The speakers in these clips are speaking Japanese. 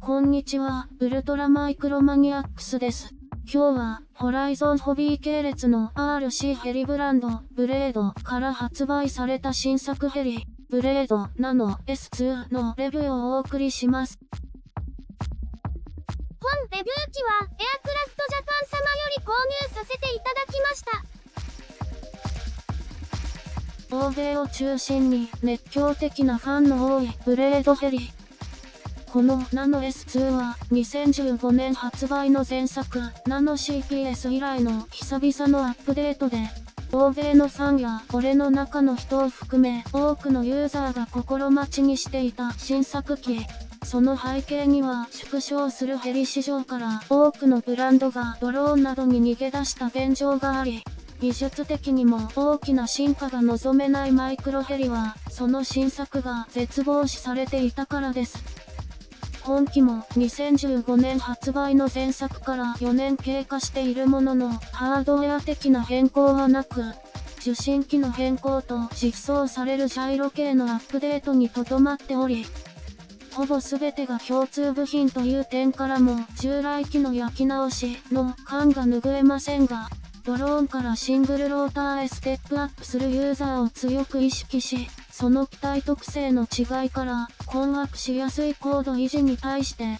こんにちは、ウルトラマイクロマニアックスです。今日は、ホライゾンホビー系列の RC ヘリブランド、ブレードから発売された新作ヘリ、ブレードナノ S2 のレビューをお送りします。本レビュー機は、エアクラフトジャパン様より購入させていただきました。欧米を中心に熱狂的なファンの多いブレードヘリ。このナノ S2 は2015年発売の前作ナノ CPS 以来の久々のアップデートで、欧米のファンや俺の中の人を含め多くのユーザーが心待ちにしていた新作機。その背景には縮小するヘリ市場から多くのブランドがドローンなどに逃げ出した現状があり、技術的にも大きな進化が望めないマイクロヘリは、その新作が絶望視されていたからです。本機も2015年発売の前作から4年経過しているものの、ハードウェア的な変更はなく、受信機の変更と実装されるジャイロ系のアップデートにとどまっており、ほぼ全てが共通部品という点からも従来機の焼き直しの感が拭えませんが、ドローンからシングルローターへステップアップするユーザーを強く意識し、その機体特性の違いから困惑しやすい高度維持に対して、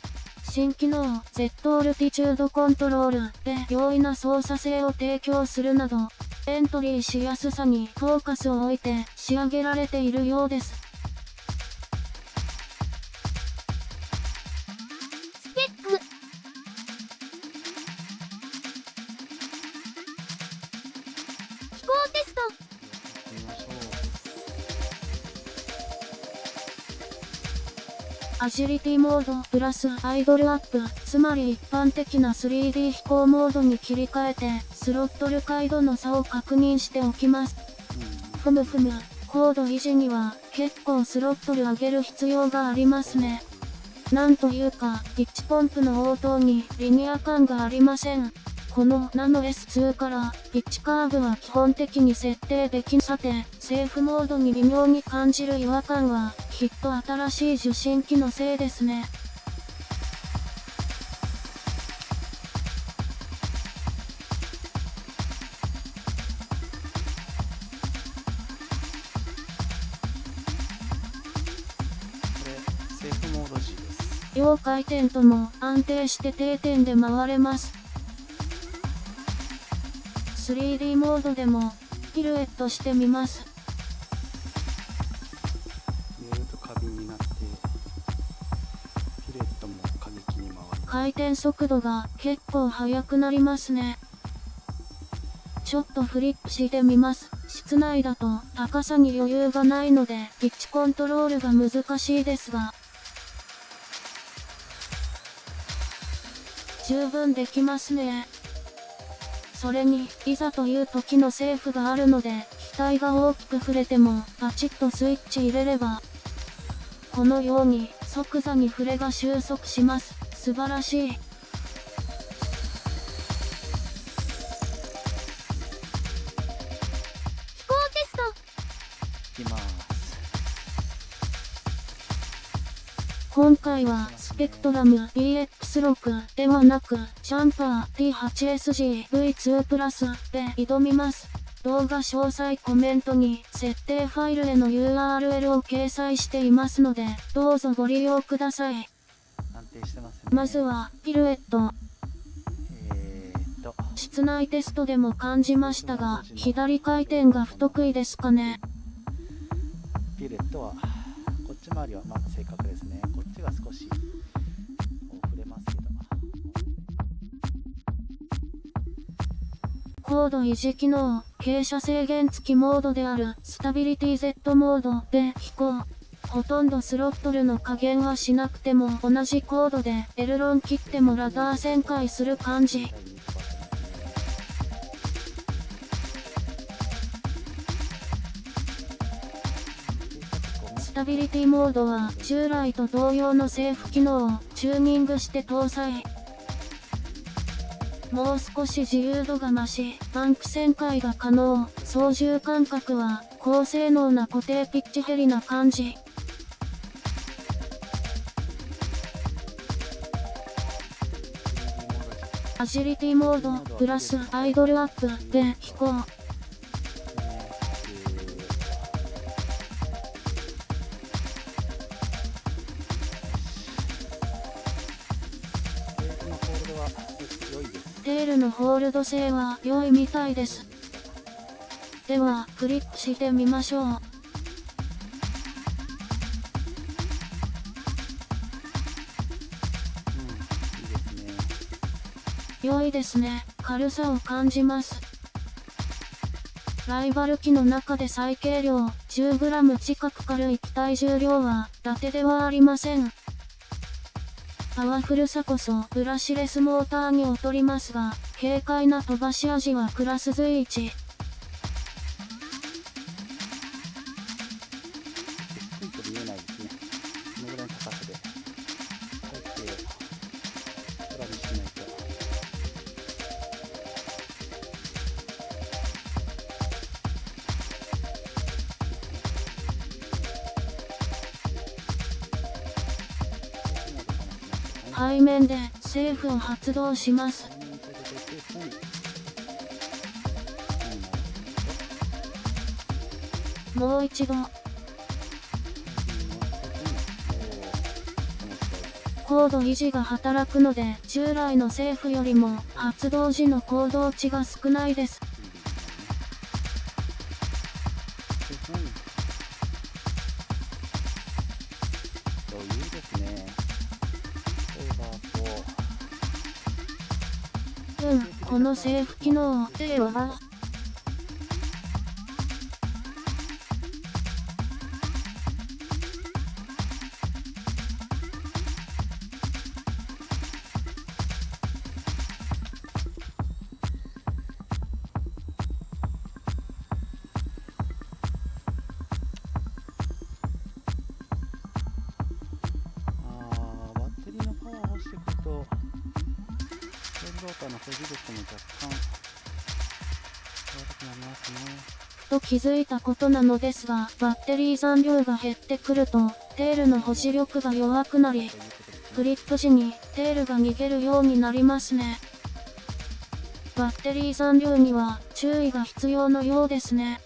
新機能 Z オルティチュードコントロールで容易な操作性を提供するなど、エントリーしやすさにフォーカスを置いて仕上げられているようです。スペック。飛行テスト。アジリティモードプラスアイドルアップ、つまり一般的な 3D 飛行モードに切り替えて、スロットル回路の差を確認しておきます。高度維持には結構スロットル上げる必要がありますね。なんというか、ピッチポンプの応答にリニア感がありません。このナノ S2 からピッチカーブは基本的に設定できさて、セーフモードに微妙に感じる違和感は、きっと新しい受信機のせいですね。セーフモード時です。両回転とも安定して定点で回れます。3D モードでもピルエットしてみます。入れると過敏になってピルエットも過激に回る。回転速度が結構速くなりますね。ちょっとフリップしてみます。室内だと高さに余裕がないのでピッチコントロールが難しいですが、十分できますね。それに、いざという時のセーフがあるので、機体が大きく触れても、パチッとスイッチ入れれば、このように、即座に触れが収束します。素晴らしい。飛行テスト。いきます。今回は、スペクトラム BX6 ではなく、ジャンパー T8SG V2 プラスで挑みます。動画詳細コメントに設定ファイルへの URL を掲載していますので、どうぞご利用ください。安定してますね。まずは、ピルエット。室内テストでも感じましたが、左回転が不得意ですかね。ピルエットは、こっち回りはまあ正確ですね。こっちが少し触れますけど。高度維持機能、傾斜制限付きモードであるスタビリティ Z モードで飛行。ほとんどスロットルの加減はしなくても同じ高度でエルロン切ってもラダー旋回する感じ。スタビリティモードは従来と同様のセーフ機能をチューニングして搭載。もう少し自由度が増し、バンク旋回が可能。操縦感覚は高性能な固定ピッチヘリな感じ。アジリティモードプラスアイドルアップで飛行。テールのホールド性は良いみたいです。ではクリックしてみましょう。良いですね。軽さを感じます。ライバル機の中で最軽量 10g 近く軽い機体重量は伊達ではありません。パワフルさこそブラシレスモーターに劣りますが、軽快な飛ばし味はクラス随一。見えないですね。このぐらいの高さで体勢を空にしないと。背面でセーフを発動します。もう一度。高度維持が働くので、従来のセーフよりも発動時の高度値が少ないです。余裕ですね。このセーフ機能ではバッテリーのパワーを落ちてくるとローターの保持力も若干悪くなりますね。ふと気づいたことなのですが、バッテリー残量が減ってくるとテールの保持力が弱くなり、フリップ時にテールが逃げるようになりますね。バッテリー残量には注意が必要のようですね。